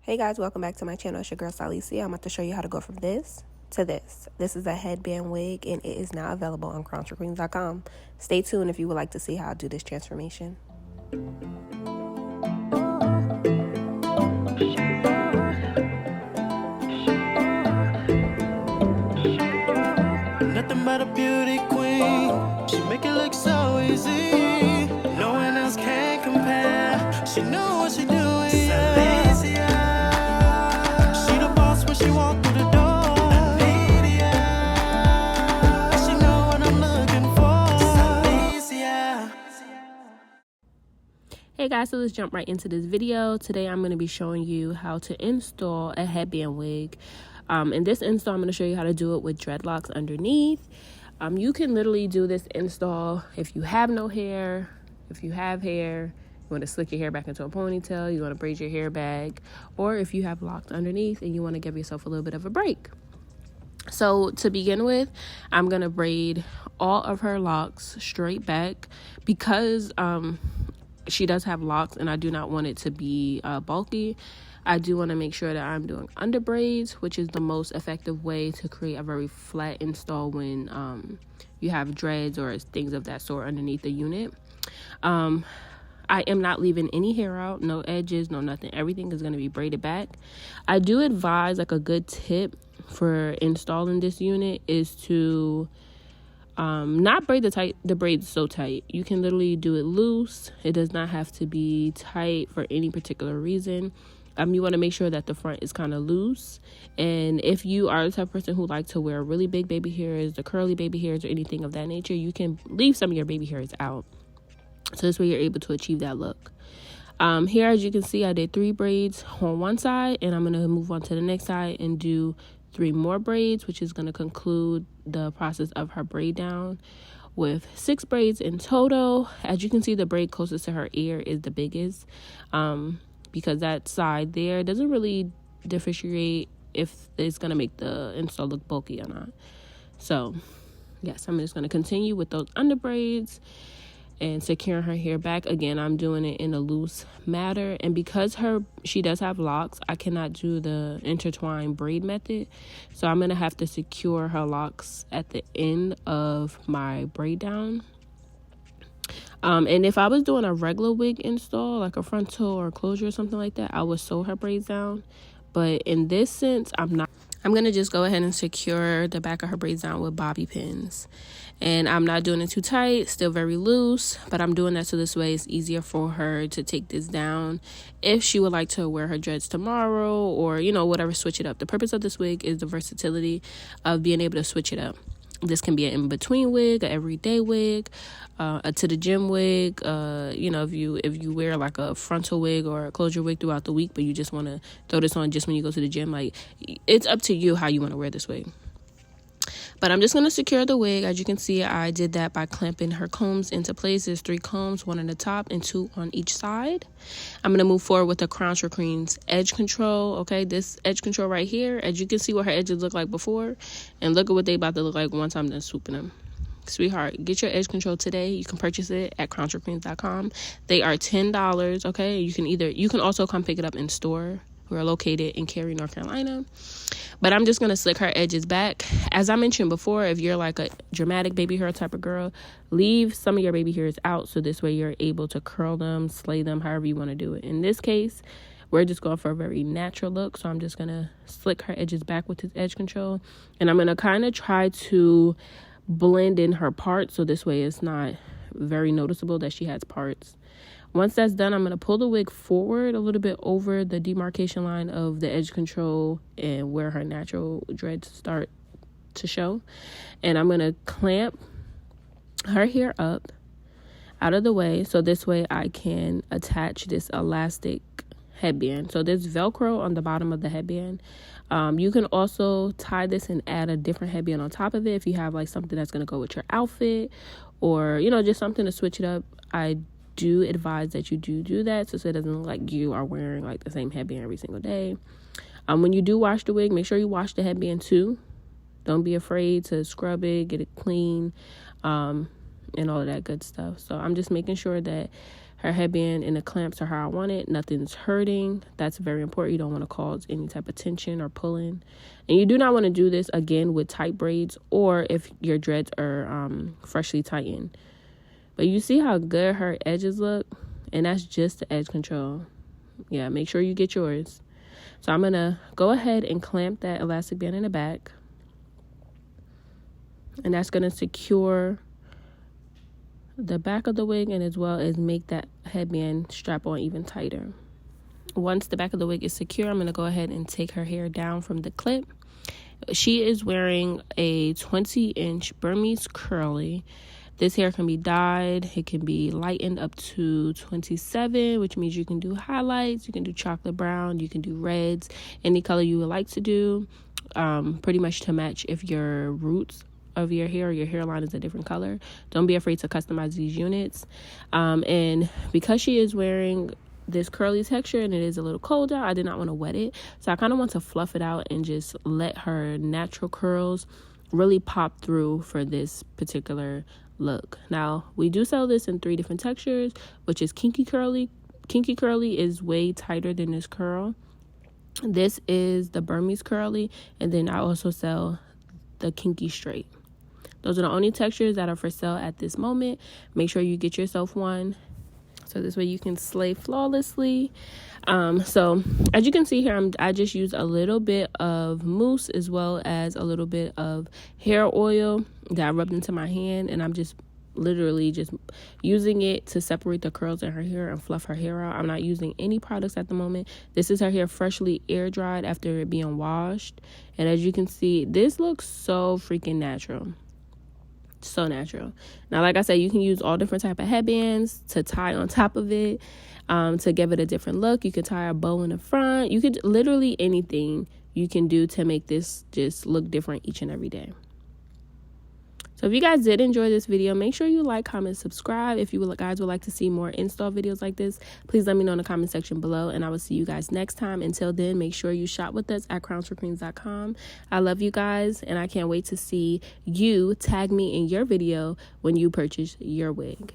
Hey guys, welcome back to my channel. It's your girl Stylist. I'm about to show you how to go from this to this. This is a headband wig and it is now available on crownforqueens.com. Stay tuned if you would like to see how I do this transformation. Nothing but a beauty queen. She make it look so easy. No one else can compare. She know what she doing. She the boss when she walk through the door. She know what I'm looking for. Hey guys, so let's jump right into this video. Today I'm going to be showing you how to install a headband wig. In this install, I'm going to show you how to do it with dreadlocks underneath. You can literally do this install if you have no hair, if you have hair, you want to slick your hair back into a ponytail, you want to braid your hair back, or if you have locks underneath and you want to give yourself a little bit of a break. So to begin with, I'm going to braid all of her locks straight back because she does have locks and I do not want it to be bulky. I do want to make sure that I'm doing under braids, which is the most effective way to create a very flat install when you have dreads or things of that sort underneath the unit. I am not leaving any hair out, no edges, no nothing. Everything is going to be braided back. I do advise, like, a good tip for installing this unit is to not braid the braids so tight. You can literally do it loose. It does not have to be tight for any particular reason. You want to make sure that the front is kind of loose. And if you are the type of person who like to wear really big baby hairs, the curly baby hairs, or anything of that nature, you can leave some of your baby hairs out. So this way you're able to achieve that look. Here, as you can see, I did 3 braids on one side, and I'm going to move on to the next side and do 3 more braids, which is going to conclude the process of her braid down with 6 braids in total. As you can see, the braid closest to her ear is the biggest, because that side there doesn't really differentiate if it's going to make the install look bulky or not. So yes, I'm just going to continue with those under braids and securing her hair back. Again, I'm doing it in a loose manner, and because she does have locks, I cannot do the intertwined braid method, so I'm gonna have to secure her locks at the end of my braid down. And if I was doing a regular wig install, like a frontal or closure or something like that, I would sew her braids down. But in this sense, I'm not. I'm going to just go ahead and secure the back of her braids down with bobby pins. And I'm not doing it too tight, still very loose, but I'm doing that so this way it's easier for her to take this down if she would like to wear her dreads tomorrow or, you know, whatever, switch it up. The purpose of this wig is the versatility of being able to switch it up. This can be an in-between wig, an everyday wig, a to the gym wig. You know, if you wear like a frontal wig or a closure wig throughout the week, but you just want to throw this on just when you go to the gym, like, it's up to you how you want to wear this wig. But I'm just going to secure the wig. As you can see, I did that by clamping her combs into place. There's 3 combs, 1 on the top and 2 on each side. I'm going to move forward with the Crown for Queens edge control. Okay, this edge control right here, as you can see what her edges look like before, and look at what they about to look like once I'm done swooping them. Sweetheart, get your edge control today. You can purchase it at crownforqueens.com. They are $10. Okay, you can also come pick it up in store. We're located in Cary, North Carolina. But I'm just going to slick her edges back. As I mentioned before, if you're like a dramatic baby hair type of girl, leave some of your baby hairs out so this way you're able to curl them, slay them, however you want to do it. In this case, we're just going for a very natural look. So I'm just going to slick her edges back with this edge control. And I'm going to kind of try to blend in her parts so this way it's not very noticeable that she has parts. Once that's done, I'm going to pull the wig forward a little bit over the demarcation line of the edge control and where her natural dreads start to show. And I'm going to clamp her hair up out of the way so this way I can attach this elastic headband. So there's Velcro on the bottom of the headband. You can also tie this and add a different headband on top of it if you have like something that's going to go with your outfit or, you know, just something to switch it up. I do advise that you do that so it doesn't look like you are wearing like the same headband every single day. When you do wash the wig, make sure you wash the headband too. Don't be afraid to scrub it, get it clean, and all of that good stuff. So I'm just making sure that her headband and the clamps are how I want it. Nothing's hurting. That's very important. You don't want to cause any type of tension or pulling. And you do not want to do this again with tight braids or if your dreads are freshly tightened. But you see how good her edges look? And that's just the edge control. Yeah, make sure you get yours. So I'm going to go ahead and clamp that elastic band in the back. And that's going to secure the back of the wig and as well as make that headband strap on even tighter. Once the back of the wig is secure, I'm going to go ahead and take her hair down from the clip. She is wearing a 20-inch Burmese curly. This hair can be dyed. It can be lightened up to 27, which means you can do highlights. You can do chocolate brown. You can do reds. Any color you would like to do, pretty much to match if your roots of your hair or your hairline is a different color. Don't be afraid to customize these units. And because she is wearing this curly texture and it is a little cold out, I did not want to wet it. So I kind of want to fluff it out and just let her natural curls really pop through for this particular look. Now, we do sell this in 3 different textures, which is kinky curly. Kinky curly is way tighter than this curl. This is the Burmese curly, and then I also sell the kinky straight. Those are the only textures that are for sale at this moment. Make sure you get yourself one so this way you can slay flawlessly. So as you can see here, I just used a little bit of mousse as well as a little bit of hair oil that I rubbed into my hand, and I'm just literally just using it to separate the curls in her hair and fluff her hair out. I'm not using any products at the moment. This is her hair freshly air dried after it being washed, and as you can see, this looks so freaking natural. So natural. Now, like I said, you can use all different type of headbands to tie on top of it to give it a different look. You could tie a bow in the front. You could literally anything you can do to make this just look different each and every day. So if you guys did enjoy this video, make sure you like, comment, subscribe. If you guys would like to see more install videos like this, please let me know in the comment section below, and I will see you guys next time. Until then, make sure you shop with us at crownsforqueens.com. I love you guys, and I can't wait to see you tag me in your video when you purchase your wig.